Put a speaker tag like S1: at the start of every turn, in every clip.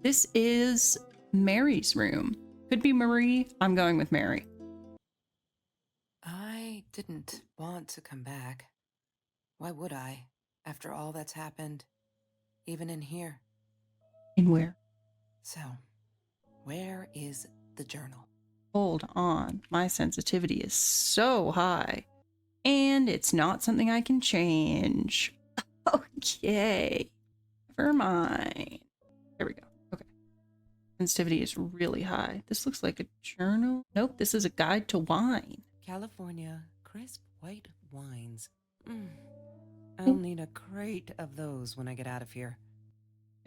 S1: This is Mary's room. Could be Marie. I'm going with Mary.
S2: I didn't want to come back. Why would I, after all that's happened, even in here?
S1: In where?
S2: So, where is the journal?
S1: Hold on. My sensitivity is so high. And it's not something I can change. Okay. Never mind. There we go. Okay. Sensitivity is really high. This looks like a journal. Nope, this is a guide to wine.
S2: California crisp white wines. I'll need a crate of those when I get out of here.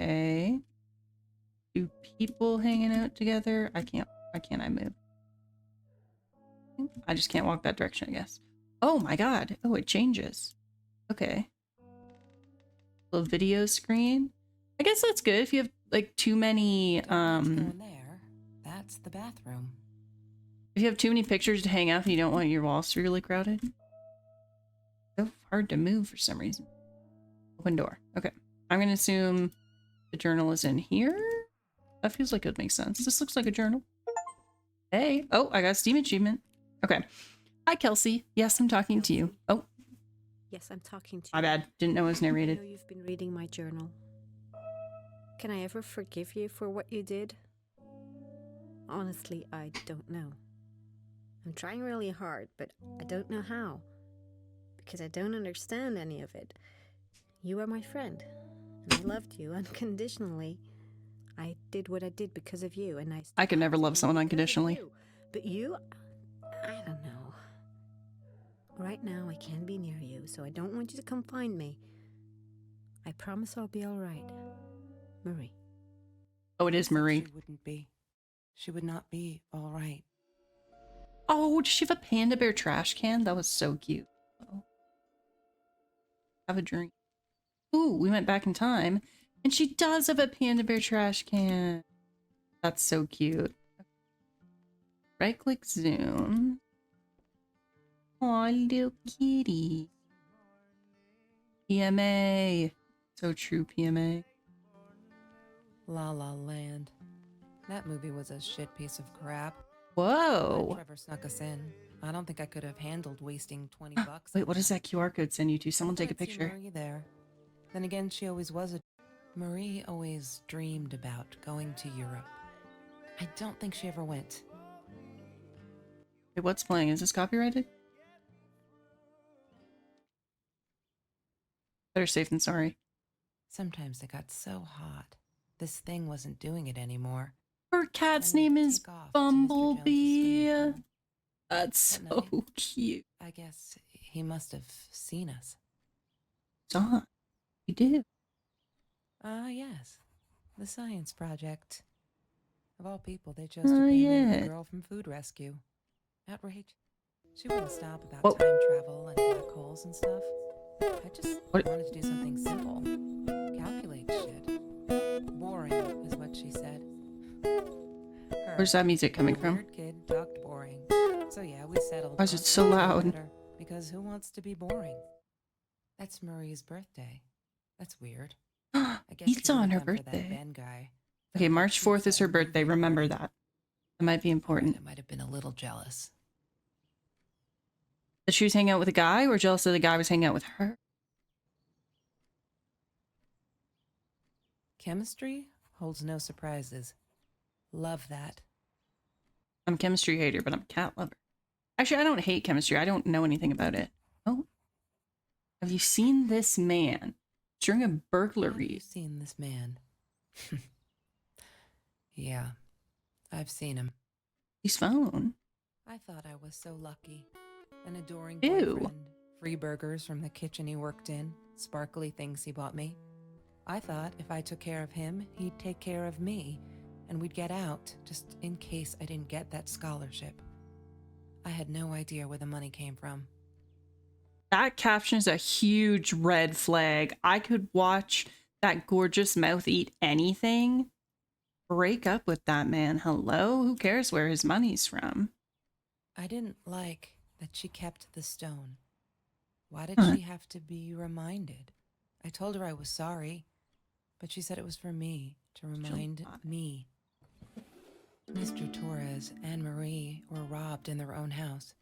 S1: Okay. Two people hanging out together. Why can't I move? I just can't walk that direction, I guess. Oh my god. Oh, it changes. Okay. Little video screen. I guess that's good if you have like too many
S2: There, that's the bathroom.
S1: if you have too many pictures to hang up and you don't want your walls to be really crowded. So hard to move for some reason. Open door. Okay. I'm gonna assume the journal is in here. That feels like it would make sense. This looks like a journal. Hey. Oh, I got a Steam achievement. Okay. Hi, Kelsey. Yes, I'm talking to you. Oh.
S3: Yes, I'm talking to you.
S1: My bad. Didn't know it was narrated.
S3: I know you've been reading my journal. Can I ever forgive you for what you did? Honestly, I don't know. I'm trying really hard, but I don't know how. Because I don't understand any of it. You are my friend, and I loved you unconditionally. I did what I did because of you, and
S1: I could never love someone unconditionally.
S3: But you, I don't know. Right now, I can't be near you, so I don't want you to come find me. I promise I'll be all right. Marie.
S1: Oh, it is Marie.
S2: She wouldn't be. She would not be all right.
S1: Oh, does she have a panda bear trash can? That was so cute. Oh. Have a drink. Ooh, we went back in time. And she does have a panda bear trash can. That's so cute. Right click zoom. Aw, little kitty. PMA. So true, PMA.
S2: La La Land. That movie was a shit piece of crap.
S1: Whoa.
S2: Trevor snuck us in. I don't think I could have handled wasting $20 bucks.
S1: Wait, what does that QR code send you to? Someone take a
S2: I thought I'd see
S1: picture.
S2: Marie there. Then again, she always was a... Marie always dreamed about going to Europe. I don't think she ever went.
S1: Wait, what's playing? Is this copyrighted? Better safe than sorry.
S2: Sometimes it got so hot. This thing wasn't doing it anymore.
S1: Her cat's
S2: Then we'd
S1: name is
S2: take off to Mr.
S1: Bumblebee.
S2: Jones's swimming
S1: That's
S2: At
S1: so
S2: night.
S1: cute.
S2: I guess he must have seen us.
S1: Saw. You did.
S2: Ah, yes. The science project. Of all people, they chose to pay
S1: yeah.
S2: the girl from Food Rescue. Outrage. She wouldn't stop about
S1: Whoa.
S2: time travel and black holes and stuff. I just wanted to do something simple. Calculate shit. Boring, is what she said. Her,
S1: Where's that music coming
S2: a
S1: from?
S2: weird kid talked boring. So yeah, we settled.
S1: Why is it
S2: on
S1: so
S2: something
S1: loud?
S2: better, because who wants to be boring? That's Marie's birthday. That's weird. I guess
S1: It's
S2: she
S1: on
S2: would've
S1: her
S2: gone for that
S1: birthday.
S2: Ben guy.
S1: Okay, March 4th is her
S2: That
S1: birthday.
S2: movie
S1: Remember
S2: party.
S1: that. That might be important.
S2: I might have been a little jealous.
S1: That she was hanging out with a guy, or jealous that the guy was hanging out with her?
S2: Chemistry holds no surprises. Love that.
S1: I'm a chemistry hater, but I'm a cat lover. Actually, I don't hate chemistry. I don't know anything about it. Oh. Have you seen this man during a
S2: Have you
S1: burglary?
S2: seen this man? Yeah, I've seen him.
S1: His phone.
S2: I thought I was so lucky. An adoring
S1: Ew.
S2: boyfriend, free burgers from the kitchen he worked in, sparkly things he bought me. I thought if I took care of him, he'd take care of me, and we'd get out, just in case I didn't get that scholarship. I had no idea where the money came from.
S1: That caption is a huge red flag. I could watch that gorgeous mouth eat anything. Break up with that man. Hello? Who cares where his money's from?
S2: I didn't like that she kept the stone. Why did
S1: Huh.
S2: she have to be reminded? I told her I was sorry, but she said it was for me, to remind me. Mr. Torres and Marie were robbed in their own house,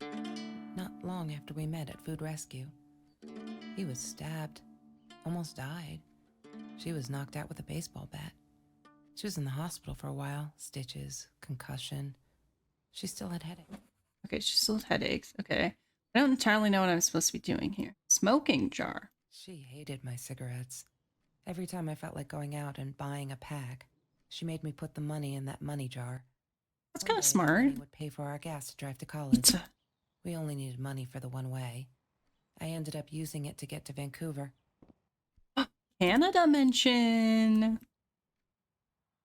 S2: not long after we met at Food Rescue. He was stabbed, almost died. She was knocked out with a baseball bat. She was in the hospital for a while, stitches, concussion. She still had headaches.
S1: Okay, she still had headaches. Okay. I don't entirely know what I'm supposed to be doing here. Smoking jar.
S2: She hated my cigarettes. Every time I felt like going out and buying a pack, she made me put the money in that money jar.
S1: That's
S2: One
S1: kind of
S2: day,
S1: smart.
S2: the money would pay for our gas to drive to college.
S1: Pizza.
S2: We only needed money for the one way. I ended up using it to get to Vancouver.
S1: Canada mention.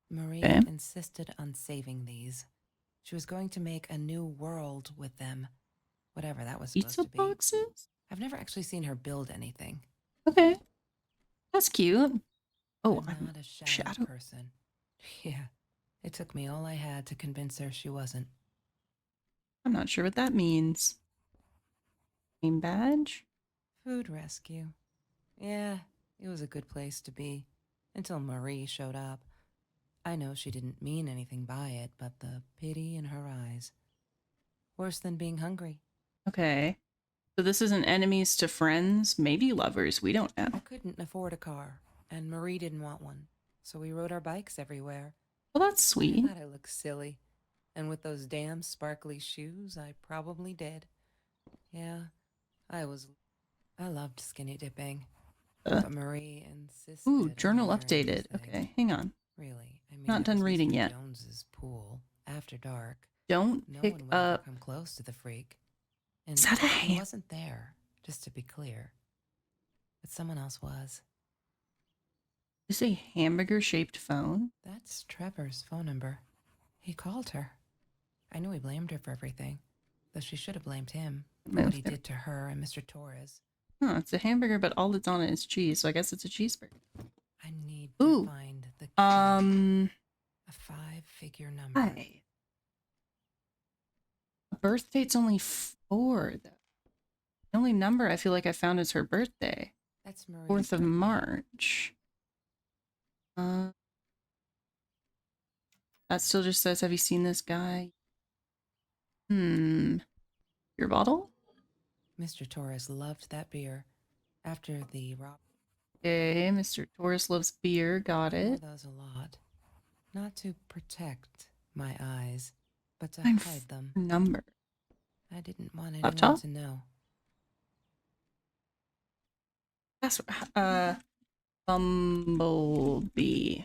S2: Marie
S1: Okay.
S2: insisted on saving these. She was going to make a new world with them, whatever that was supposed
S1: Pizza
S2: to be.
S1: boxes?
S2: I've never actually seen her build anything.
S1: Okay. That's cute. Oh,
S2: I'm
S1: I'm
S2: not a shadow,
S1: shadow.
S2: person. Yeah, it took me all I had to convince her she wasn't.
S1: I'm not sure what that means. Name badge?
S2: Food rescue. Yeah, it was a good place to be. Until Marie showed up. I know she didn't mean anything by it, but the pity in her eyes. Worse than being hungry.
S1: Okay. So this isn't enemies to friends, maybe lovers, we don't
S2: I
S1: know.
S2: couldn't afford a car, and Marie didn't want one, so we rode our bikes everywhere.
S1: Well, that's
S2: I
S1: sweet.
S2: thought I looked silly, and with those damn sparkly shoes, I probably did. Yeah, I loved skinny dipping, but Marie insisted.
S1: Ooh,
S2: on
S1: journal
S2: wearing
S1: updated.
S2: these things.
S1: Okay, hang on.
S2: Really, I mean,
S1: Not
S2: it
S1: done
S2: was
S1: reading
S2: Mr.
S1: yet.
S2: Jones's pool after dark.
S1: Don't
S2: No
S1: pick
S2: one would ever
S1: up.
S2: come close to the freak. And
S1: Is that a
S2: he
S1: ham?
S2: wasn't there, just to be clear. But someone else was.
S1: Is a hamburger-shaped phone?
S2: That's Trevor's phone number. He called her. I knew he blamed her for everything, though she should have blamed him for what he did to her and Mr. Torres.
S1: Huh, it's a hamburger, but all that's on it is cheese, so I guess it's a cheeseburger.
S2: I need
S1: Ooh.
S2: to find the key. A 5-figure number.
S1: Hi. Birth date's only 4, though. The only number I feel like I found is her birthday.
S2: That's Marie's
S1: 4th of
S2: birthday.
S1: March. That still just says, have you seen this guy? Your bottle?
S2: Mr. Torres loved that beer. After the rob,
S1: Okay, Mr. Torres loves beer. Got
S2: I wore
S1: it.
S2: those a lot. Not to protect my eyes, but to
S1: I'm
S2: hide them.
S1: Number.
S2: I didn't want anyone
S1: Laptop?
S2: to know.
S1: That's Bumblebee.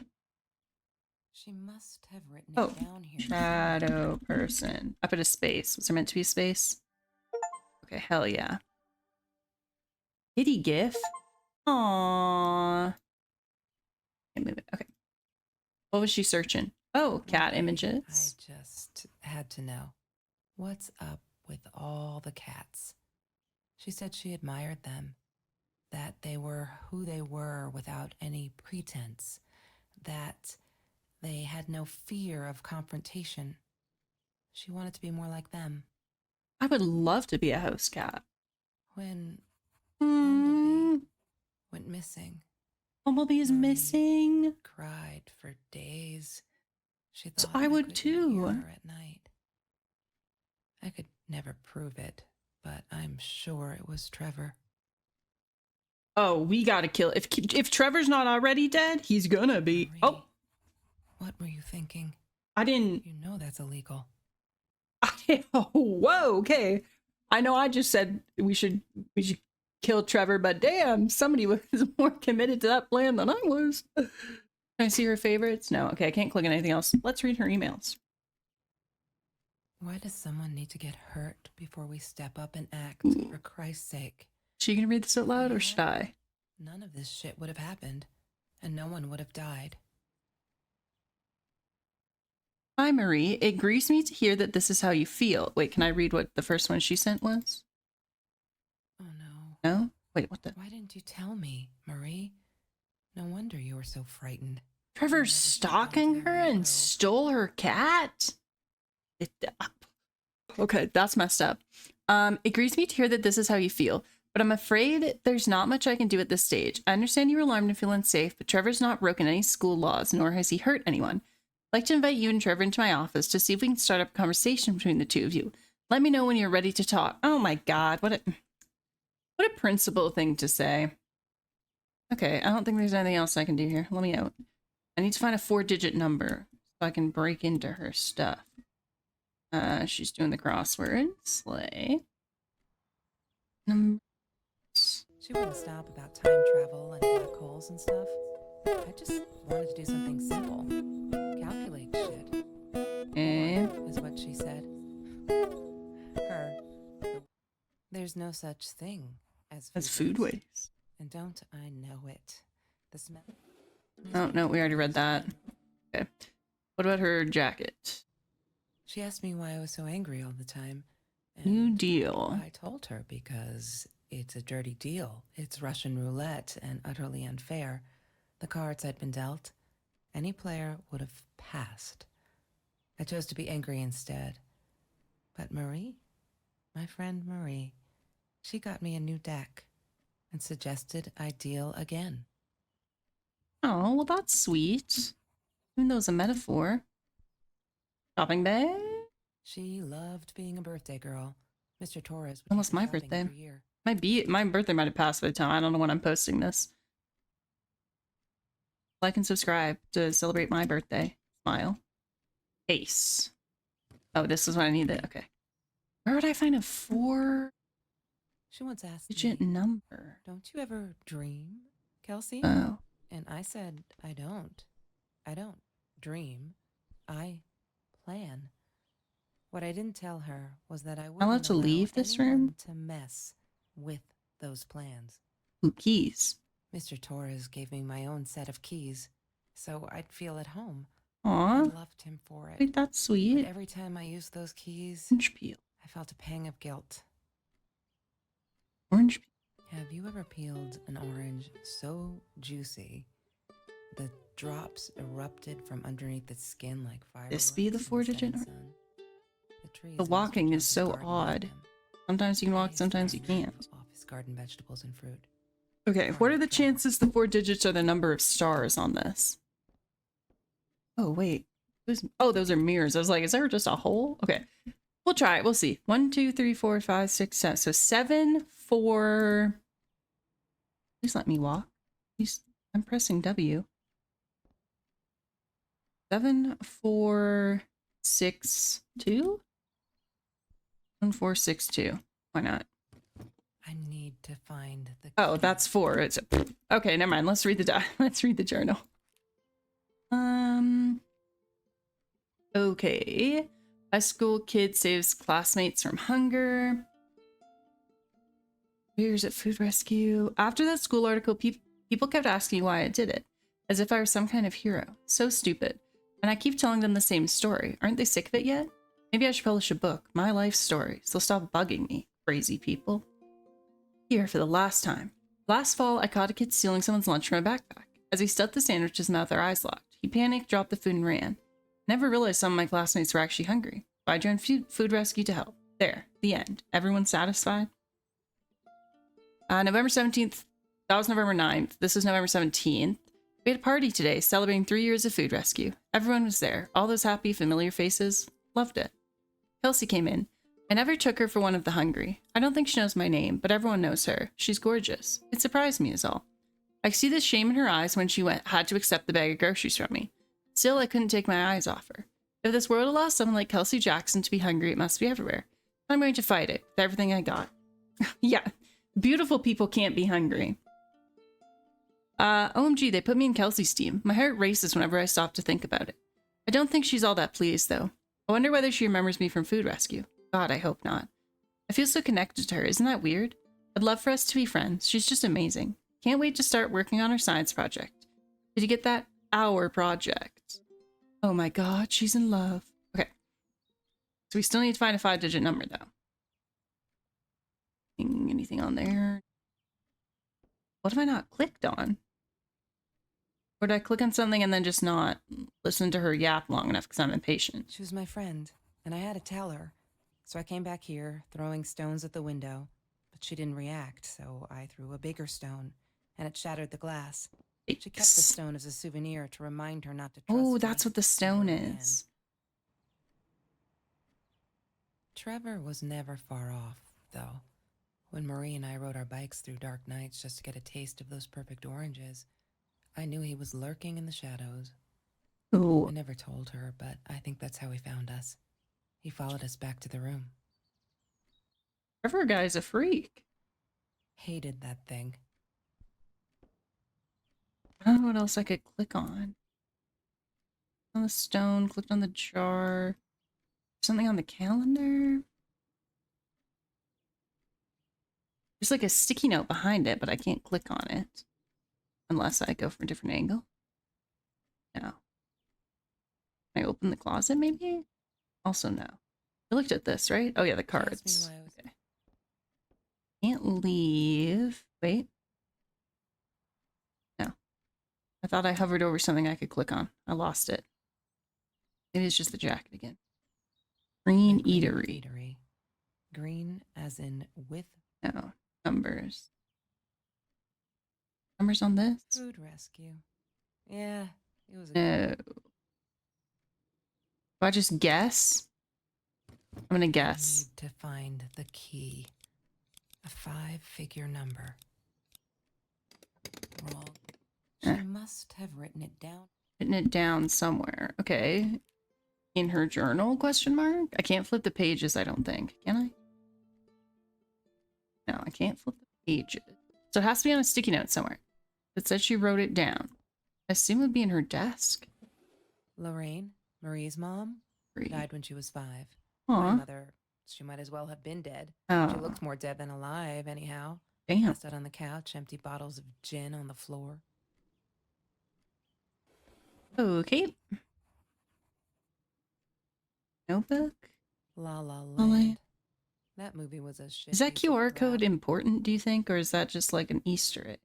S2: She must have written
S1: Oh,
S2: it down here.
S1: Shadow person. I put a space. Was there meant to be a space? Okay, hell yeah. Kitty gif? Aww. Can't move it. Okay. What was she searching? Oh, cat
S2: I
S1: images.
S2: just had to know. What's up with all the cats? She said she admired them. That they were who they were without any pretense. That they had no fear of confrontation. She wanted to be more like them.
S1: I would love to be a house cat.
S2: When
S1: Hmm.
S2: Bumblebee went missing,
S1: Bumblebee is
S2: Marie
S1: missing.
S2: cried for days. She
S1: So
S2: thought
S1: I would
S2: could
S1: too.
S2: hear her at night. I could never prove it, but I'm sure it was Trevor.
S1: Oh, we gotta kill. If Trevor's not already dead, he's gonna be.
S2: Marie,
S1: Oh,
S2: what were you thinking?
S1: I didn't.
S2: You know that's illegal.
S1: Oh, whoa. Okay. I know. I just said we should kill Trevor, but damn, somebody was more committed to that plan than I was. Can I see her favorites? No. Okay, I can't click on anything else. Let's read her emails.
S2: Why does someone need to get hurt before we step up and act, for Christ's sake?
S1: She gonna read this out loud, or should I?
S2: None of this shit would have happened, and no one would have died.
S1: Hi, Marie. It grieves me to hear that this is how you feel. Wait, can I read what the first one she sent was?
S2: Oh no.
S1: No? Wait, what the?
S2: Why didn't you tell me, Marie? No wonder you were so frightened.
S1: Trevor's stalking her and stole her cat? Okay, that's messed up. It grieves me to hear that this is how you feel, but I'm afraid there's not much I can do at this stage. I understand you were alarmed and feel unsafe, but Trevor's not broken any school laws, nor has he hurt anyone. I'd like to invite you and Trevor into my office to see if we can start up a conversation between the two of you. Let me know when you're ready to talk. Oh my god, what a principal thing to say. Okay, I don't think there's anything else I can do here. Let me out. I need to find a 4-digit number so I can break into her stuff. She's doing the crossword. Slay. Numbers.
S2: She wouldn't stop about time travel and black holes and stuff. I just wanted to do something simple. Calculate shit.
S1: Okay.
S2: Is what she said. Her. There's no such thing as
S1: Food waste.
S2: And don't I know it? The smell.
S1: Oh, no, we already read that. Okay. What about her jacket?
S2: She asked me why I was so angry all the time.
S1: New
S2: And
S1: deal.
S2: I told her because it's a dirty deal. It's Russian roulette and utterly unfair. The cards I'd been dealt, any player would have passed. I chose to be angry instead. But Marie, my friend Marie, she got me a new deck and suggested I deal again.
S1: Oh, well, that's sweet. Even though it's a metaphor. Shopping bag?
S2: She loved being a birthday girl. Mr. Torres would
S1: Almost
S2: take her
S1: my
S2: shopping
S1: birthday.
S2: every year.
S1: My birthday might have passed by the time. I don't know when I'm posting this. Like and subscribe to celebrate my birthday. Smile. Ace. Oh, this is what I needed. Okay. Where would I find a 4-digit
S2: She once asked me,
S1: number?
S2: "Don't you ever dream, Kelsey?"
S1: Oh.
S2: And I said, I don't. I don't dream. I plan. What I didn't tell her was that I
S1: Am I allowed
S2: wouldn't
S1: to
S2: allow
S1: leave this
S2: anyone
S1: room?
S2: to mess with those plans.
S1: Ooh, keys.
S2: Mr. Torres gave me my own set of keys, so I'd feel at home.
S1: Aw.
S2: I loved him for it.
S1: Wait, that's
S2: But
S1: sweet.
S2: every time I used those keys,
S1: Orange peel.
S2: I felt a pang of guilt.
S1: Orange peel.
S2: Have you ever peeled an orange so juicy the drops erupted from underneath its skin like fireworks?
S1: This be the
S2: in
S1: 4-digit
S2: setting
S1: number?
S2: sun?
S1: The walking is so
S2: garden
S1: odd. Sometimes you can walk, sometimes you can't.
S2: Off his garden vegetables and fruit.
S1: Okay, what are the chances the 4 digits are the number of stars on this? Oh, wait. Oh, those are mirrors. I was like, is there just a hole? Okay. We'll try it. We'll see. 1, 2, 3, 4, 5, 6, 7. So 7, 4. Please let me walk. Please. I'm pressing W. 7, 4, 6, 2? 1, 4, 6, 2. Why not?
S2: I need to find the
S1: Oh,
S2: key.
S1: that's 4. It's okay. Never mind. Let's read let's read the journal. Okay. High school kid saves classmates from hunger. Years at food rescue. After that school article, people kept asking why I did it, as if I were some kind of hero. So stupid. And I keep telling them the same story. Aren't they sick of it yet? Maybe I should publish a book, my life story, so they'll stop bugging me. Crazy people. Here for the last time. Last fall, I caught a kid stealing someone's lunch from my backpack. As he stuffed the sandwich, his mouth, their eyes locked. He panicked, dropped the food, and ran. Never realized some of my classmates were actually hungry. So I joined food rescue to help. There. The end. Everyone satisfied? November 17th. That was November 9th. This was November 17th. We had a party today, celebrating 3 years of food rescue. Everyone was there. All those happy, familiar faces. Loved it. Kelsey came in. I never took her for one of the hungry. I don't think she knows my name, but everyone knows her. She's gorgeous. It surprised me is all. I could see the shame in her eyes when she had to accept the bag of groceries from me. Still, I couldn't take my eyes off her. If this world allows someone like Kelsey Jackson to be hungry, it must be everywhere. I'm going to fight it with everything I got. Yeah, beautiful people can't be hungry. OMG, they put me in Kelsey's team. My heart races whenever I stop to think about it. I don't think she's all that pleased, though. I wonder whether she remembers me from food rescue. God, I hope not. I feel so connected to her. Isn't that weird? I'd love for us to be friends. She's just amazing. Can't wait to start working on her science project. Did you get that? Our project. Oh my god, she's in love. Okay. So we still need to find a 5-digit number, though. Anything on there? What have I not clicked on? Or did I click on something and then just not listen to her yap long enough because I'm impatient?
S2: She was my friend, and I had to tell her. So I came back here, throwing stones at the window. but she didn't react, so I threw a bigger stone, and it shattered the glass. She kept the
S1: Yikes.
S2: stone as a souvenir to remind her not to trust
S1: Oh,
S2: me
S1: that's what the stone
S2: ever again.
S1: is.
S2: Trevor was never far off, though. When Marie and I rode our bikes through dark nights just to get a taste of those perfect oranges, I knew he was lurking in the shadows.
S1: Ooh.
S2: I never told her, but I think that's how he found us. He followed us back to the room.
S1: Trevor guy's a freak.
S2: Hated that thing.
S1: I don't know what else I could click on. On the stone, clicked on the jar. Something on the calendar. There's like a sticky note behind it, but I can't click on it. Unless I go for a different angle. No. Can I open the closet maybe? Also no. I looked at this, right? Oh yeah, the
S2: She asked me
S1: cards.
S2: why I was-
S1: Okay. Can't leave. Wait. No. I thought I hovered over something I could click on. I lost it. It is just the jacket again. Green
S2: The green
S1: eatery.
S2: eatery. Green as in with
S1: No. Numbers. Numbers on this?
S2: food rescue. Yeah, it was a
S1: No. Do I just guess? I'm gonna guess.
S2: need to find the key. A 5-figure number. Wrong. She
S1: Eh.
S2: must have written it down.
S1: Written it down somewhere. Okay. In her journal, question mark? I can't flip the pages, I don't think. Can I? No, I can't flip the pages. So it has to be on a sticky note somewhere. It said she wrote it down. I assume it would be in her desk.
S2: Lorraine, Marie's mom,
S1: Three.
S2: died when she was 5. My
S1: Aw.
S2: mother, she might as well have been dead. She
S1: Oh,
S2: looked more dead than alive, anyhow.
S1: damn.
S2: Passed out on the couch, empty bottles of gin on the floor.
S1: Okay. Notebook?
S2: La La
S1: La La-
S2: Land. That movie was a shit.
S1: Is that
S2: piece of
S1: QR code
S2: crap.
S1: important, do you think? Or is that just like an Easter egg?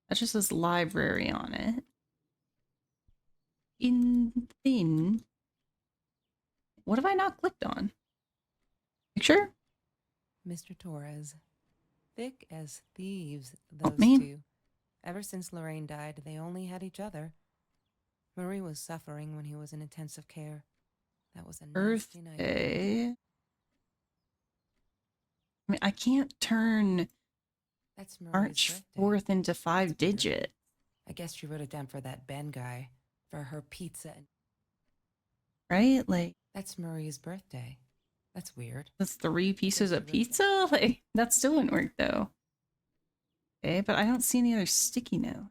S1: That just says library on it. In thin. What have I not clicked on? Picture?
S2: Mr. Torres. Thick as thieves, those
S1: me?
S2: two. Ever since Lorraine died, they only had each other. Marie was suffering when he was in intensive care. That was a nasty night.
S1: Birthday. I mean, I can't turn
S2: That's Marie's
S1: March
S2: birthday.
S1: 4th into 5
S2: That's weird.
S1: digit.
S2: I guess she wrote it down for that Ben guy, for her pizza.
S1: Right? Like,
S2: That's Marie's birthday. That's weird.
S1: that's 3 pieces
S2: she
S1: of
S2: wrote that.
S1: pizza? Like, that still wouldn't work though. Okay, but I don't see any other sticky note.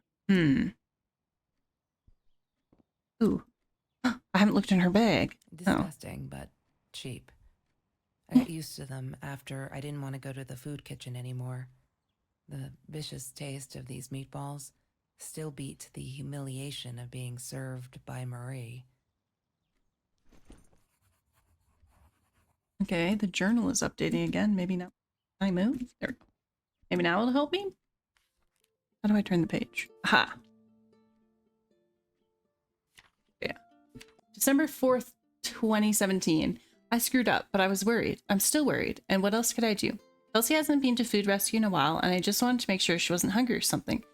S1: Ooh. I haven't looked in her bag.
S2: Disgusting, but cheap. I got used to them after I didn't want to go to the food kitchen anymore. The vicious taste of these meatballs still beat the humiliation of being served by Marie.
S1: Okay, the journal is updating again. Maybe now. Can I move? There we go. Maybe now it'll help me? How do I turn the page? Aha. Yeah. December 4th, 2017. I screwed up, but I was worried. I'm still worried. And what else could I do? Kelsey hasn't been to food rescue in a while, and I just wanted to make sure she wasn't hungry or something.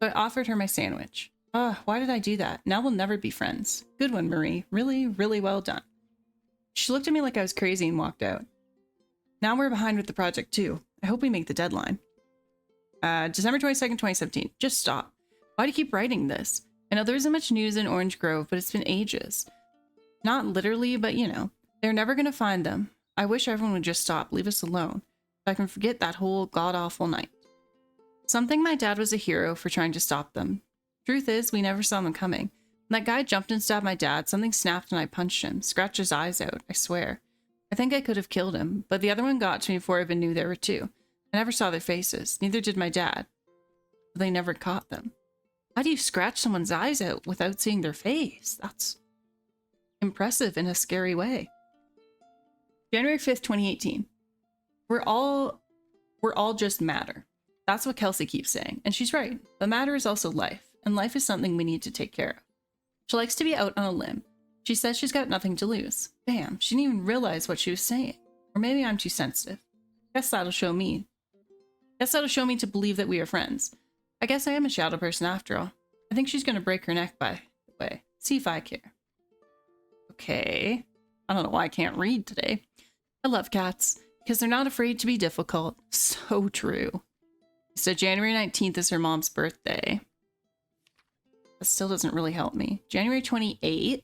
S1: So I offered her my sandwich. Why did I do that? Now we'll never be friends. Good one, Marie. Really, really well done. She looked at me like I was crazy and walked out. Now we're behind with the project too. I hope we make the deadline. December 22nd, 2017. Just stop. Why do you keep writing this? I know there isn't much news in Orange Grove, but it's been ages. Not literally, but you know. They're never gonna find them. I wish everyone would just stop, leave us alone, so I can forget that whole god-awful night. Some think my dad was a hero for trying to stop them. Truth is, we never saw them coming. When that guy jumped and stabbed my dad, something snapped and I punched him, scratched his eyes out, I swear. I think I could have killed him, but the other one got to me before I even knew there were 2. I never saw their faces, neither did my dad. But they never caught them. How do you scratch someone's eyes out without seeing their face? That's impressive in a scary way. January 5th, 2018. We're all just matter. That's what Kelsey keeps saying, and she's right. But matter is also life, and life is something we need to take care of. She likes to be out on a limb. She says she's got nothing to lose. Bam, she didn't even realize what she was saying. Or maybe I'm too sensitive. Guess that'll show me. Guess that'll show me to believe that we are friends. I guess I am a shadow person after all. I think she's gonna break her neck, by the way. See if I care. Okay. I don't know why I can't read today. I love cats, because they're not afraid to be difficult. So true. So January 19th is her mom's birthday. That still doesn't really help me. January 28th?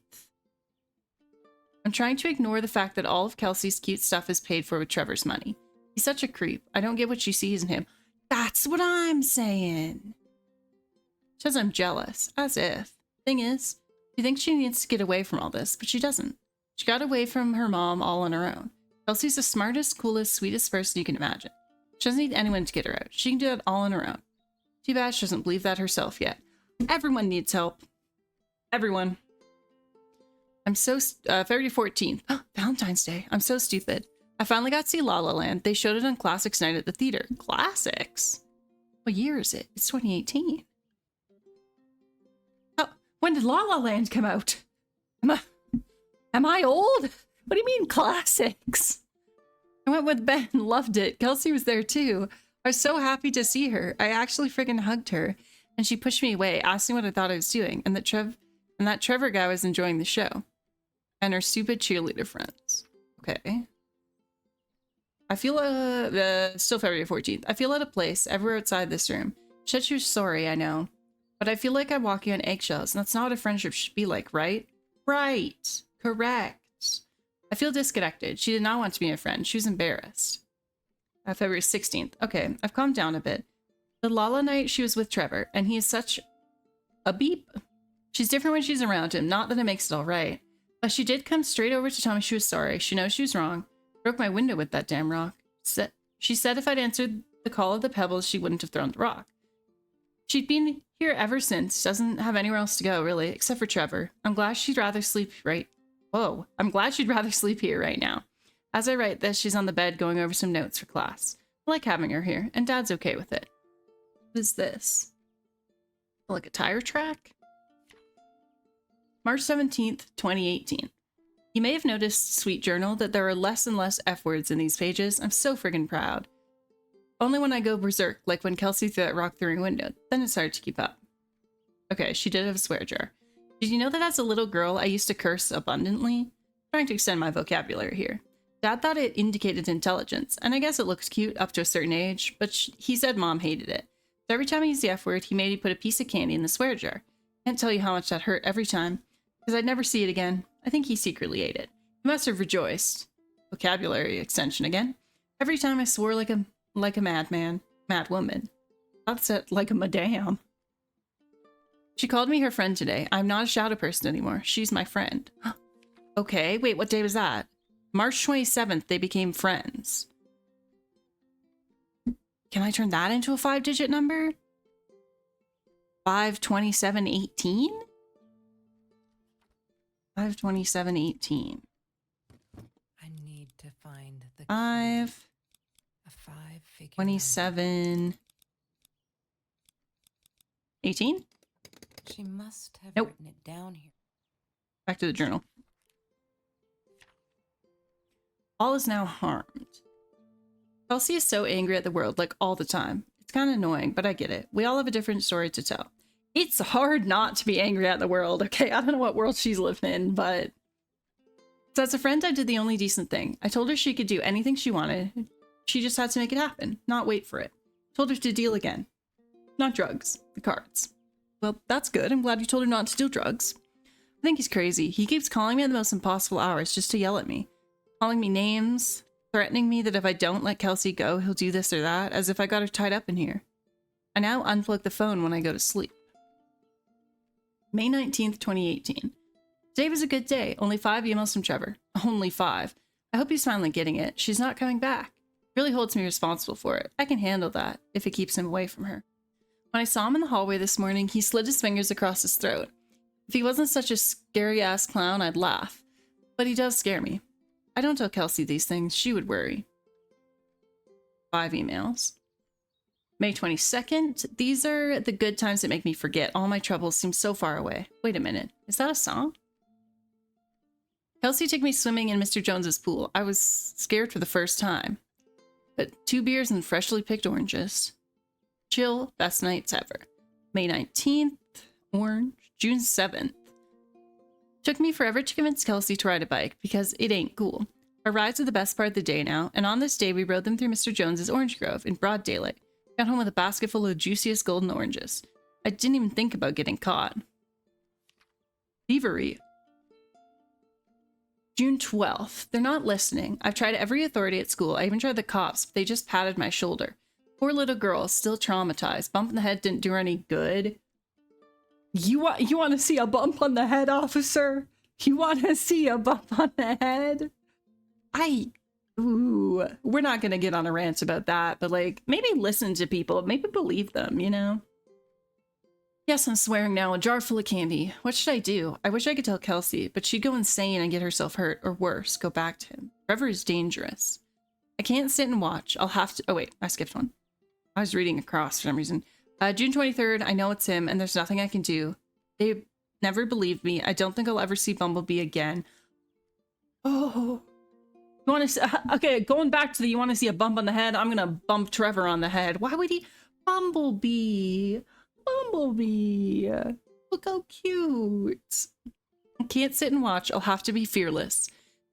S1: I'm trying to ignore the fact that all of Kelsey's cute stuff is paid for with Trevor's money. He's such a creep. I don't get what she sees in him. That's what I'm saying. She says I'm jealous. As if. Thing is, she thinks she needs to get away from all this, but she doesn't. She got away from her mom all on her own. Kelsey's the smartest, coolest, sweetest person you can imagine. She doesn't need anyone to get her out. She can do it all on her own. Too bad she doesn't believe that herself yet. Everyone needs help. Everyone. I'm so... February 14th. Valentine's Day. I'm so stupid. I finally got to see La La Land. They showed it on Classics Night at the theater. Classics? What year is it? It's 2018. Oh, when did La La Land come out? Am I old? What do you mean classics? I went with Ben and loved it. Kelsey was there too. I was so happy to see her. I actually friggin' hugged her. And she pushed me away, asking what I thought I was doing. And that Trevor guy was enjoying the show. And her stupid cheerleader friends. Okay. I feel, still February 14th. I feel out of place everywhere outside this room. She said she was sorry, I know. But I feel like I'm walking on eggshells, and that's not what a friendship should be like, right? Right. Correct. I feel disconnected. She did not want to be a friend. She was embarrassed. February 16th. Okay, I've calmed down a bit. The Lala night, she was with Trevor, and he is such a beep. She's different when she's around him, not that it makes it all right. But she did come straight over to tell me she was sorry. She knows she was wrong. Broke my window with that damn rock. She said if I'd answered the call of the pebbles, she wouldn't have thrown the rock. She'd been here ever since. Doesn't have anywhere else to go, really, except for Trevor. I'm glad she'd rather sleep I'm glad she'd rather sleep here right now. As I write this, she's on the bed going over some notes for class. I like having her here, and Dad's okay with it. What is this? Like a tire track? March 17th, 2018. You may have noticed, Sweet Journal, that there are less and less F words in these pages. I'm so friggin' proud. Only when I go berserk, like when Kelsey threw that rock through her window, then it's hard to keep up. Okay, she did have a swear jar. Did you know that as a little girl, I used to curse abundantly? I'm trying to extend my vocabulary here. Dad thought it indicated intelligence, and I guess it looks cute up to a certain age, but he said Mom hated it. So every time he used the F word, he made me put a piece of candy in the swear jar. Can't tell you how much that hurt every time, because I'd never see it again. I think he secretly ate it. He must have rejoiced. Vocabulary extension again. Every time I swore like a madman, mad woman. That's it, like a madame. She called me her friend today. I'm not a shadow person anymore. She's my friend. Okay, wait, what day was that? March 27th, they became friends. Can I turn that into a 5-digit number? 52718? 52718.
S2: I need to find the key.
S1: 5
S2: A 5-figure
S1: 27 18?
S2: She must have
S1: Nope.
S2: written it down here.
S1: Back to the journal. All is now harmed. Kelsey is so angry at the world, like all the time. It's kind of annoying, but I get it. We all have a different story to tell. It's hard not to be angry at the world, okay? I don't know what world she's living in, but... So as a friend, I did the only decent thing. I told her she could do anything she wanted. She just had to make it happen, not wait for it. Told her to deal again. Not drugs, the cards. Well, that's good. I'm glad you told her not to do drugs. I think he's crazy. He keeps calling me at the most impossible hours just to yell at me. Calling me names, threatening me that if I don't let Kelsey go, he'll do this or that, as if I got her tied up in here. I now unplug the phone when I go to sleep. May 19th, 2018. Today was a good day. Only 5 emails from Trevor. Only 5. I hope he's finally getting it. She's not coming back. Really holds me responsible for it. I can handle that, if it keeps him away from her. When I saw him in the hallway this morning, he slid his fingers across his throat. If he wasn't such a scary-ass clown, I'd laugh. But he does scare me. I don't tell Kelsey these things. She would worry. 5 emails. May 22nd. These are the good times that make me forget. All my troubles seem so far away. Wait a minute. Is that a song? Kelsey took me swimming in Mr. Jones's pool. I was scared for the first time. But 2 beers and freshly picked oranges. Chill, best nights ever. May 19th, orange. June 7th. Took me forever to convince Kelsey to ride a bike because it ain't cool. Our rides are the best part of the day now, and on this day we rode them through Mr. Jones's orange grove in broad daylight. Got home with a basket full of the juiciest golden oranges. I didn't even think about getting caught. Thievery. June 12th. They're not listening. I've tried every authority at school. I even tried the cops, but they just patted my shoulder. Poor little girl, still traumatized. Bump in the head didn't do her any good. You want to see a bump on the head, officer? You want to see a bump on the head? Ooh, we're not going to get on a rant about that, but like, maybe listen to people, maybe believe them, you know? Yes, I'm swearing now, a jar full of candy. What should I do? I wish I could tell Kelsey, but she'd go insane and get herself hurt, or worse, go back to him. Trevor is dangerous. I can't sit and watch. I'll have to— oh wait, I skipped one. I was reading across for some reason. June 23rd, I know it's him, and there's nothing I can do. They never believed me. I don't think I'll ever see Bumblebee again. Oh. You want to— okay, going back to the you want to see a bump on the head, I'm gonna bump Trevor on the head. Why would he— Bumblebee. Bumblebee. Look how cute. I can't sit and watch. I'll have to be fearless.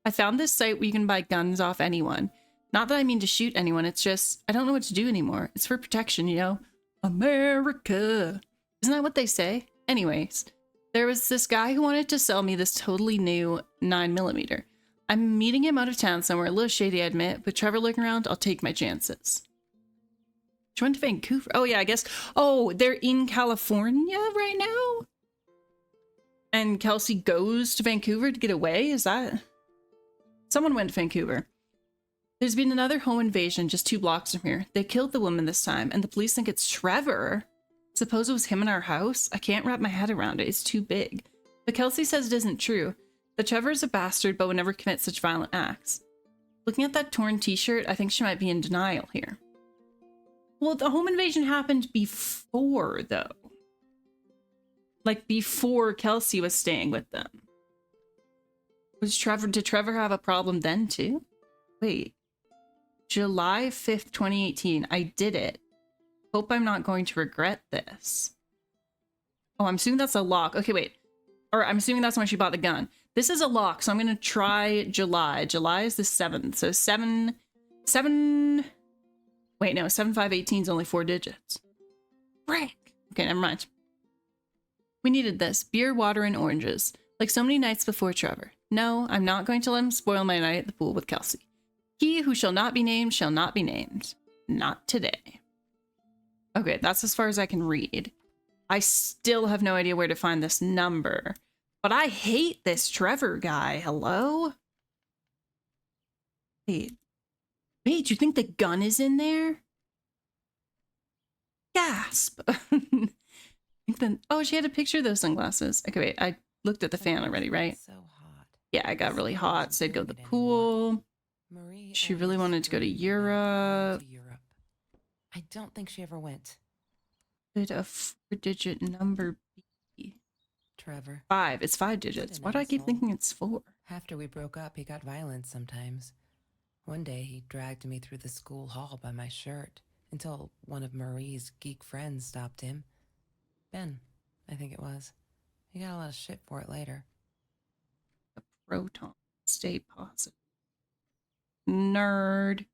S1: I found this site where you can buy guns off anyone. Not that I mean to shoot anyone, it's just, I don't know what to do anymore. It's for protection, you know? America. Isn't that what they say? Anyways, there was this guy who wanted to sell me this totally new 9mm. I'm meeting him out of town somewhere, a little shady I admit, but Trevor looking around, I'll take my chances. She went to Vancouver. Oh yeah, I guess. Oh, they're in California right now? And Kelsey goes to Vancouver to get away? Is that— someone went to Vancouver. There's been another home invasion just 2 blocks from here. They killed the woman this time, and the police think it's Trevor. Suppose it was him in our house? I can't wrap my head around it. It's too big. But Kelsey says it isn't true. That Trevor is a bastard but would never commit such violent acts. Looking at that torn t-shirt, I think she might be in denial here. Well, the home invasion happened before, though. Like, before Kelsey was staying with them. Did Trevor have a problem then, too? Wait. July 5th, 2018. I did it. Hope I'm not going to regret this. Oh, I'm assuming that's a lock. Okay, wait. Or I'm assuming that's when she bought the gun. This is a lock, so I'm going to try July. July is the 7th. So 7... Wait, no. 7518 is only 4 digits. Frick. Okay, never mind. We needed this. Beer, water, and oranges. Like so many nights before Trevor. No, I'm not going to let him spoil my night at the pool with Kelsey. He who shall not be named shall not be named. Not today. Okay, that's as far as I can read. I still have no idea where to find this number. But I hate this Trevor guy. Hello? Wait, do you think the gun is in there? Gasp. Oh, she had a picture of those sunglasses. Okay, wait, I looked at the fan already, right?
S2: So hot.
S1: Yeah, I got really hot, so I'd go to the pool. She really wanted to go to Europe.
S2: I don't think she ever went.
S1: Could a 4-digit number be?
S2: Trevor.
S1: 5. It's 5 digits. Why do I keep thinking it's 4?
S2: After we broke up, he got violent sometimes. One day, he dragged me through the school hall by my shirt until one of Marie's geek friends stopped him. Ben, I think it was. He got a lot of shit for it later.
S1: A proton. Stay positive. Nerd.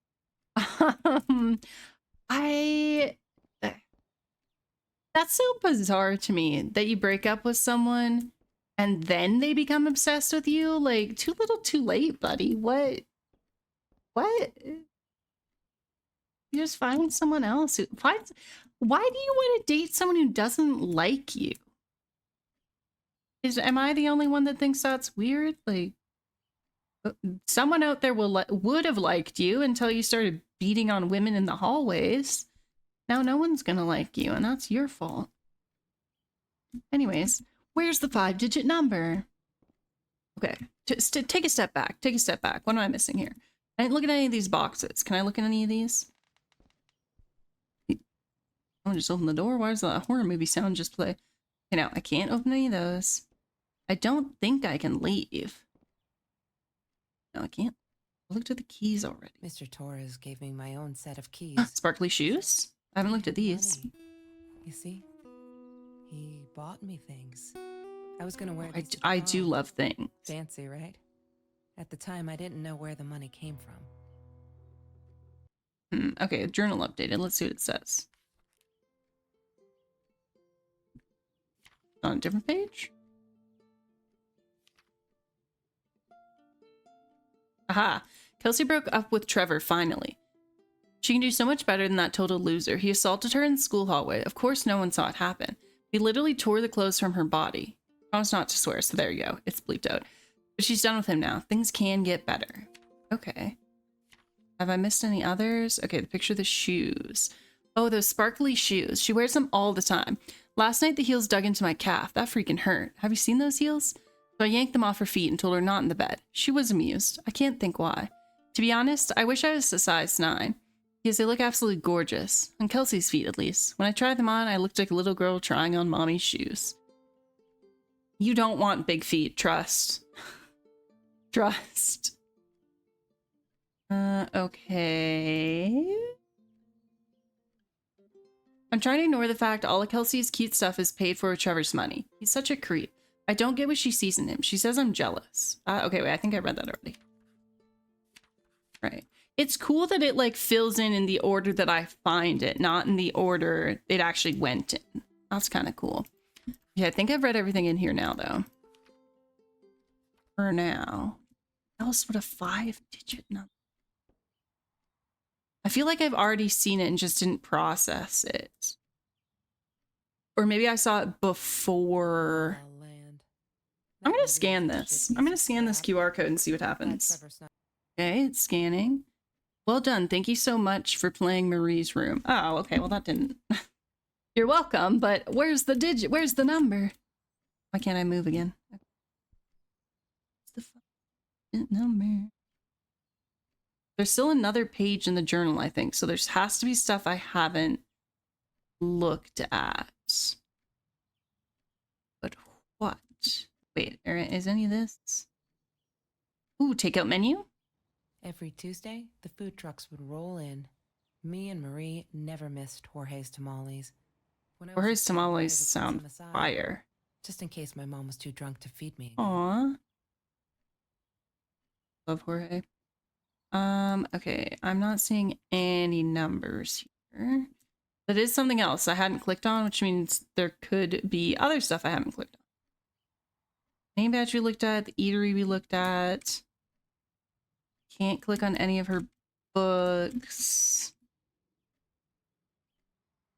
S1: That's so bizarre to me that you break up with someone and then they become obsessed with you. Like, too little too late, buddy. What? You just find someone else who finds— why do you want to date someone who doesn't like you? Am I the only one that thinks that's weird? Like, someone out there would have liked you until you started beating on women in the hallways. Now no one's gonna like you, and that's your fault. Anyways, where's the 5-digit number? Okay, just take a step back. Take a step back. What am I missing here? I didn't look at any of these boxes. Can I look at any of these? Someone just open the door. Why does the horror movie sound just play? Okay, no, I can't open any of those. I don't think I can leave. No, I can't. I looked at the keys already.
S2: Mr. Torres gave me my own set of keys.
S1: Sparkly shoes? I haven't looked at these.
S2: Money. You see? He bought me things. I was gonna wear
S1: I,
S2: these to
S1: I do
S2: prom.
S1: love things.
S2: Fancy, right? At the time, I didn't know where the money came from.
S1: Okay, journal updated. Let's see what it says. On a different page? Aha! Kelsey broke up with Trevor, finally. She can do so much better than that total loser. He assaulted her in the school hallway. Of course no one saw it happen. He literally tore the clothes from her body. Promise not to swear, so there you go. It's bleeped out. But she's done with him now. Things can get better. Okay. Have I missed any others? Okay, the picture of the shoes. Oh, those sparkly shoes. She wears them all the time. Last night the heels dug into my calf. That freaking hurt. Have you seen those heels? So I yanked them off her feet and told her not in the bed. She was amused. I can't think why. To be honest, I wish I was a size 9. Because they look absolutely gorgeous. On Kelsey's feet, at least. When I tried them on, I looked like a little girl trying on mommy's shoes. You don't want big feet. Trust. Trust. Okay. I'm trying to ignore the fact all of Kelsey's cute stuff is paid for with Trevor's money. He's such a creep. I don't get what she sees in him. She says I'm jealous. Okay, wait, I think I read that already. Right. It's cool that it like fills in the order that I find it, not in the order it actually went in. That's kind of cool. Yeah, I think I've read everything in here now, though. For now. What else would a 5-digit number? I feel like I've already seen it and just didn't process it. Or maybe I saw it before.
S2: Oh, land.
S1: I'm going to scan this. I'm going to scan this QR code and see what happens. Okay, it's scanning. Well done. Thank you so much for playing Marie's Room. Oh, okay. Well, that didn't... You're welcome, but where's the digit? Where's the number? Why can't I move again? What's the number? There's still another page in the journal, I think. So there has to be stuff I haven't looked at. But what? Wait, is any of this? Ooh, takeout menu?
S2: Every Tuesday, the food trucks would roll in. Me and Marie never missed Jorge's tamales. When I was
S1: Jorge's
S2: a kid, I
S1: tamales
S2: would put
S1: sound
S2: some aside,
S1: fire.
S2: just in case my mom was too drunk to feed me.
S1: Aw. Love Jorge. Okay, I'm not seeing any numbers here. That is something else I hadn't clicked on, which means there could be other stuff I haven't clicked on. Name badge we looked at, the eatery we looked at. Can't click on any of her books.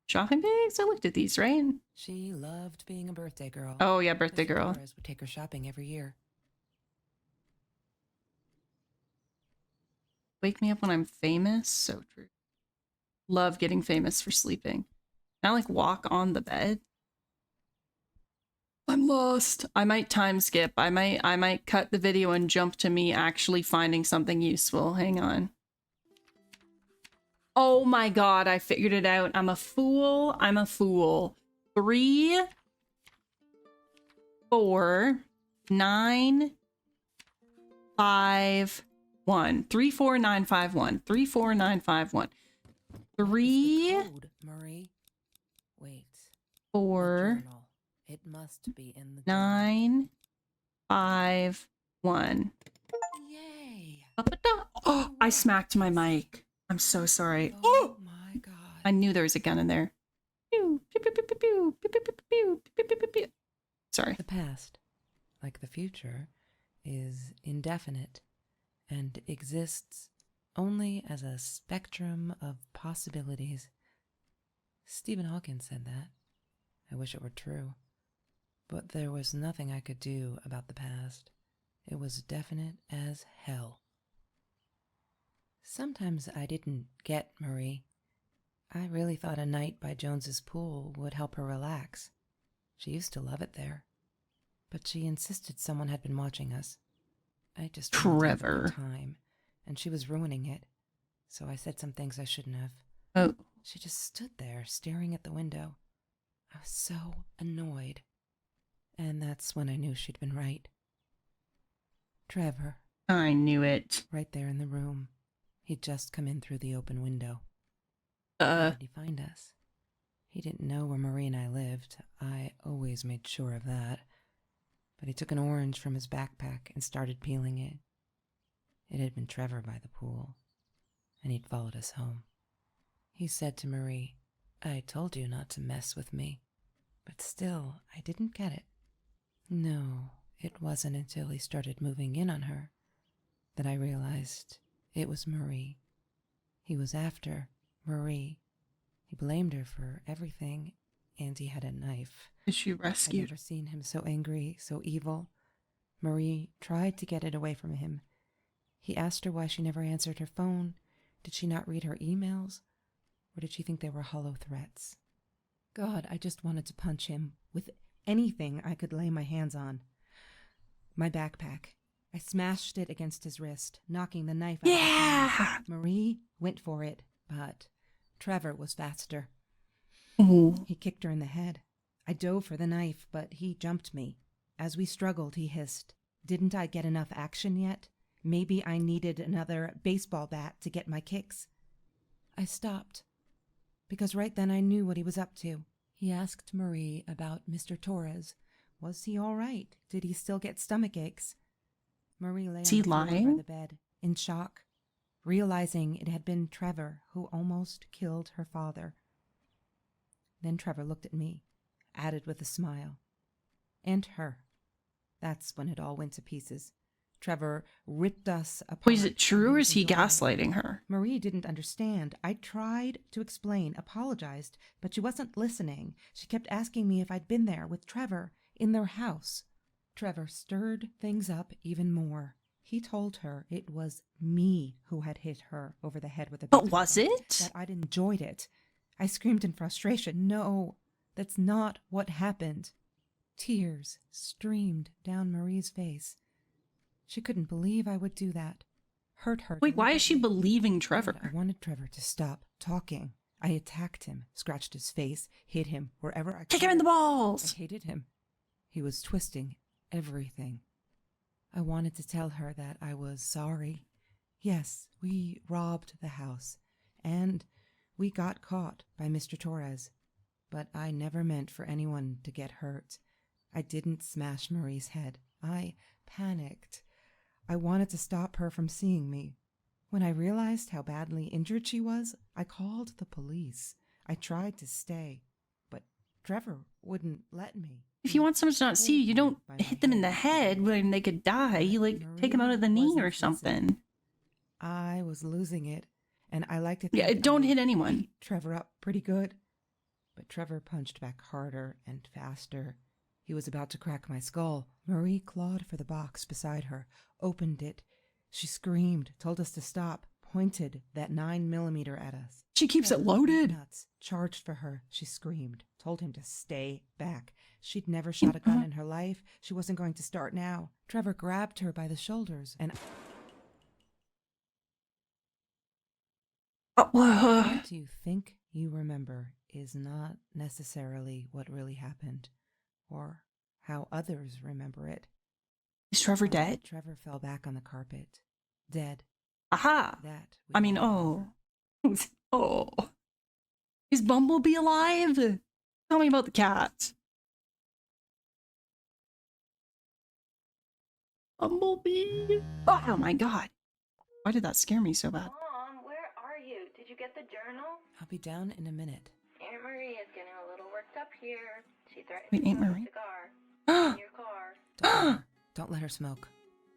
S1: Shopping bags? I looked at these, right?
S2: She loved being a birthday girl.
S1: Oh yeah, birthday
S2: Mr.
S1: girl.
S2: Torres would take her shopping every year.
S1: Wake me up when I'm famous. So true. Love getting famous for sleeping. Can I like walk on the bed? I'm lost. I might time skip. I might cut the video and jump to me actually finding something useful. Hang on. Oh my god, I figured it out. I'm a fool. I'm a fool. 3, 4, 9, 5, 1. 34951. 34951. 3,
S2: What's the code, Marie? Wait. The
S1: 4,
S2: journal. It must be in the
S1: 9, 5, 1.
S2: Yay!
S1: Oh, I smacked my mic. I'm so sorry.
S2: Oh my god.
S1: I knew there was a gun in there. Sorry.
S2: The past, like the future, is indefinite and exists only as a spectrum of possibilities. Stephen Hawking said that. I wish it were true. But there was nothing I could do about the past. It was definite as hell. Sometimes I didn't get Marie. I really thought a night by Jones's pool would help her relax. She used to love it there. But she insisted someone had been watching us. I just
S1: Trevor.
S2: time, and she was ruining it. So I said some things I shouldn't have.
S1: Oh.
S2: She just stood there staring at the window. I was so annoyed. And that's when I knew she'd been right. Trevor.
S1: I knew it.
S2: Right there in the room. He'd just come in through the open window. How did he find us? He didn't know where Marie and I lived. I always made sure of that. But he took an orange from his backpack and started peeling it. It had been Trevor by the pool, and he'd followed us home. He said to Marie, "I told you not to mess with me." But still, I didn't get it. No, it wasn't until he started moving in on her that I realized it was Marie. He was after Marie. He blamed her for everything, and he had a knife.
S1: Is she
S2: I'd
S1: rescued?
S2: never seen him so angry, so evil. Marie tried to get it away from him. He asked her why she never answered her phone. Did she not read her emails? Or did she think they were hollow threats? God, I just wanted to punch him with anything I could lay my hands on. My backpack. I smashed it against his wrist, knocking the knife out of his hand. Marie went for it, but Trevor was faster.
S1: Ooh.
S2: He kicked her in the head. I dove for the knife, but he jumped me. As we struggled, he hissed, "Didn't I get enough action yet? Maybe I needed another baseball bat to get my kicks." I stopped, because right then I knew what he was up to. He asked Marie about Mr. Torres. Was he all right? Did he still get stomach aches? Marie lay on
S1: he
S2: the floor by
S1: lying?
S2: the bed, in shock, realizing it had been Trevor who almost killed her father. Then Trevor looked at me, added with a smile. And her. That's when it all went to pieces. Trevor ripped us apart.
S1: Wait, is it true or is he
S2: Enjoying it.
S1: gaslighting her?
S2: Marie didn't understand. I tried to explain, apologized, but she wasn't listening. She kept asking me if I'd been there with Trevor in their house. Trevor stirred things up even more. He told her it was me who had hit her over the head with a
S1: But
S2: baseball
S1: was
S2: bat,
S1: it?
S2: that I'd enjoyed it. I screamed in frustration. No, that's not what happened. Tears streamed down Marie's face. She couldn't believe I would do that. Hurt her.
S1: Wait, why is she
S2: deliberately.
S1: believing
S2: And
S1: Trevor?
S2: I wanted Trevor to stop talking. I attacked him, scratched his face, hit him wherever I could.
S1: Kick him in the
S2: I
S1: balls!
S2: hated him. He was twisting everything. I wanted to tell her that I was sorry. Yes, we robbed the house, and we got caught by Mr. Torres. But I never meant for anyone to get hurt. I didn't smash Marie's head. I panicked. I wanted to stop her from seeing me. When I realized how badly injured she was, I called the police. I tried to stay, but Trevor wouldn't let me.
S1: If you want someone to not see you, you don't
S2: By my
S1: hit them in the head when they could die. You like take them out of the knee
S2: Marie
S1: or
S2: wasn't
S1: something.
S2: I was losing it, and I like to think
S1: Yeah, don't
S2: I
S1: hit anyone.
S2: beat Trevor up pretty good. But Trevor punched back harder and faster. He was about to crack my skull. Marie clawed for the box beside her, opened it. She screamed, told us to stop, pointed that 9mm at us.
S1: She keeps it loaded.
S2: Nuts, charged for her. She screamed, told him to stay back. She'd never shot a gun in her life. She wasn't going to start now. Trevor grabbed her by the shoulders and... What you think you remember is not necessarily what really happened, or how others remember it.
S1: Is Trevor dead?
S2: Trevor fell back on the carpet, dead.
S1: Aha!
S2: That we
S1: I mean,
S2: all
S1: oh. Oh. Is Bumblebee alive? Tell me about the cat. Bumblebee? Oh my god. Why did that scare me so bad?
S4: Mom, where are you? Did you get the journal?
S2: I'll be down in a minute.
S4: Aunt Marie is getting a little worked up here. She threatened
S1: Wait,
S4: to
S1: Aunt
S4: smoke
S1: Marie?
S4: a cigar in your car.
S2: Don't let her smoke.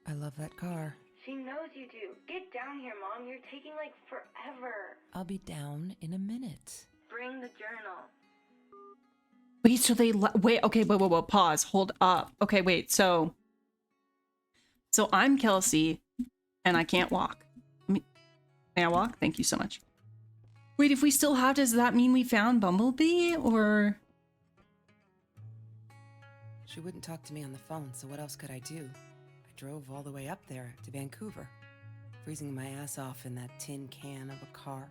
S2: I love that car.
S4: She knows you do. Get down here, Mom. You're taking like forever.
S2: I'll be down in a minute.
S4: Bring the journal.
S1: Wait, so they wait, okay, whoa, pause, hold up. Okay, wait, so I'm Kelsey, and I can't walk. May I walk? Thank you so much. Wait, if we still have, does that mean we found Bumblebee, or?
S2: She wouldn't talk to me on the phone, so what else could I do? I drove all the way up there to Vancouver, freezing my ass off in that tin can of a car.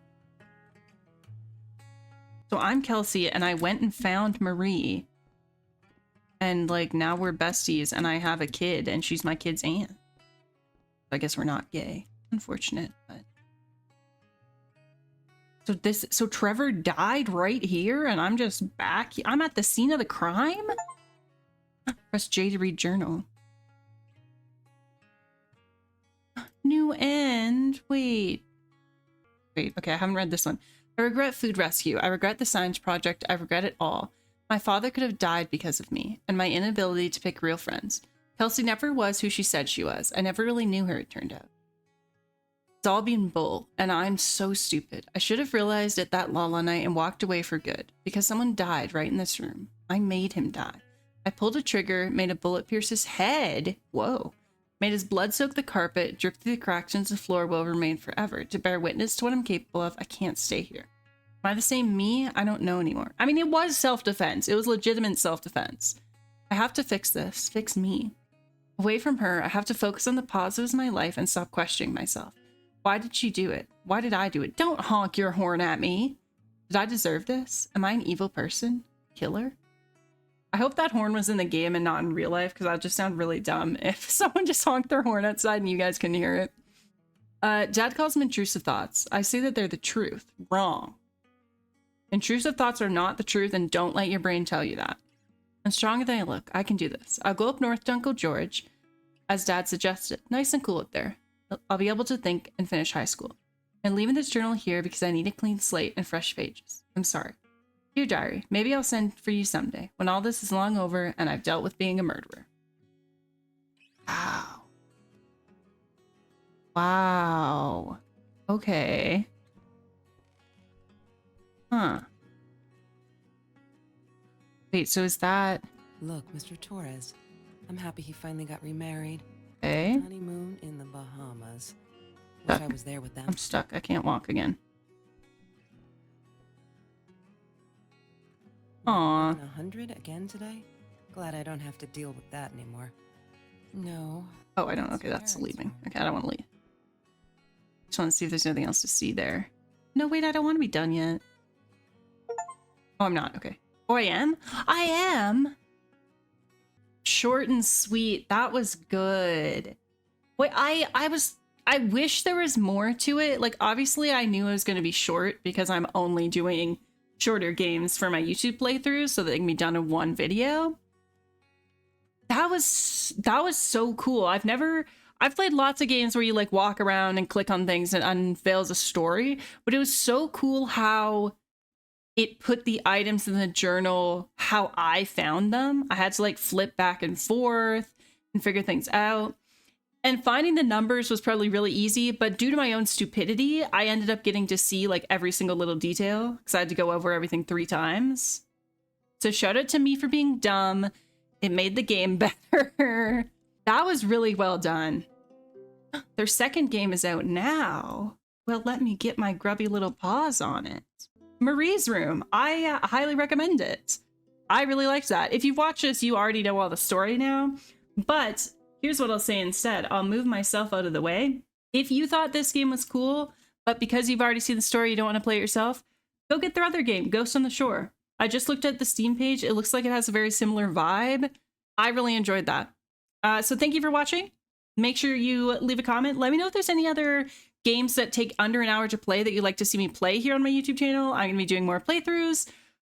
S1: So I'm Kelsey, and I went and found Marie, and like now we're besties, and I have a kid, and she's my kid's aunt. I guess we're not gay. Unfortunate, but so Trevor died right here and I'm just back. I'm at the scene of the crime? Press J to read journal. New end. Wait. Okay, I haven't read this one. I regret food rescue. I regret the science project. I regret it all. My father could have died because of me and my inability to pick real friends. Kelsey never was who she said she was. I never really knew her, it turned out. It's all been bull, and I'm so stupid. I should have realized it that Lala night and walked away for good, because someone died right in this room. I made him die. I pulled a trigger, made a bullet pierce his head. Whoa. Made his blood soak the carpet, dripped through the cracks into the floor will remain forever. To bear witness to what I'm capable of, I can't stay here. Am I the same me? I don't know anymore. I mean, it was self-defense. It was legitimate self-defense. I have to fix this. Fix me. Away from her, I have to focus on the positives of my life and stop questioning myself. Why did she do it? Why did I do it? Don't honk your horn at me. Did I deserve this? Am I an evil person? Killer? I hope that horn was in the game and not in real life, because that would just sound really dumb if someone just honked their horn outside and you guys couldn't hear it. Dad calls them intrusive thoughts. I say that they're the truth. Wrong. Intrusive thoughts are not the truth, and don't let your brain tell you that. I'm stronger than I look. I can do this. I'll go up north to Uncle George, as Dad suggested. Nice and cool up there. I'll be able to think and finish high school. I'm leaving this journal here because I need a clean slate and fresh pages. I'm sorry. Dear diary, maybe I'll send for you someday, when all this is long over and I've dealt with being a murderer. Wow. Wow. Okay. Huh. Wait, so is that...
S2: Look, Mr. Torres. I'm happy he finally got remarried.
S1: Okay.
S2: Honeymoon in the Bahamas. Wish I was there with them.
S1: I'm stuck. I can't walk again. Aw.
S2: 100 again today? Glad I don't have to deal with that anymore. No.
S1: Oh, I don't. Okay, that's leaving. Okay, I don't want to leave. Just want to see if there's anything else to see there. No, wait, I don't want to be done yet. Oh, I'm not. Okay. Oh, I am? I am! Short and sweet. That was good. Wait, I wish there was more to it. Like, obviously, I knew it was going to be short because I'm only doing shorter games for my YouTube playthroughs so that they can be done in one video. That was so cool. I've played lots of games where you like walk around and click on things and unveils a story, but it was so cool how it put the items in the journal how I found them. I had to like flip back and forth and figure things out. And finding the numbers was probably really easy, but due to my own stupidity, I ended up getting to see like every single little detail because I had to go over everything 3 times. So shout out to me for being dumb. It made the game better. That was really well done. Their second game is out now. Well, let me get my grubby little paws on it. Marie's Room. I highly recommend it. I really liked that. If you've watched this, you already know all the story now, but here's what I'll say instead. I'll move myself out of the way. If you thought this game was cool, but because you've already seen the story, you don't want to play it yourself, go get their other game, Ghost on the Shore. I just looked at the Steam page. It looks like it has a very similar vibe. I really enjoyed that. So thank you for watching. Make sure you leave a comment. Let me know if there's any other games that take under an hour to play that you'd like to see me play here on my YouTube channel. I'm going to be doing more playthroughs.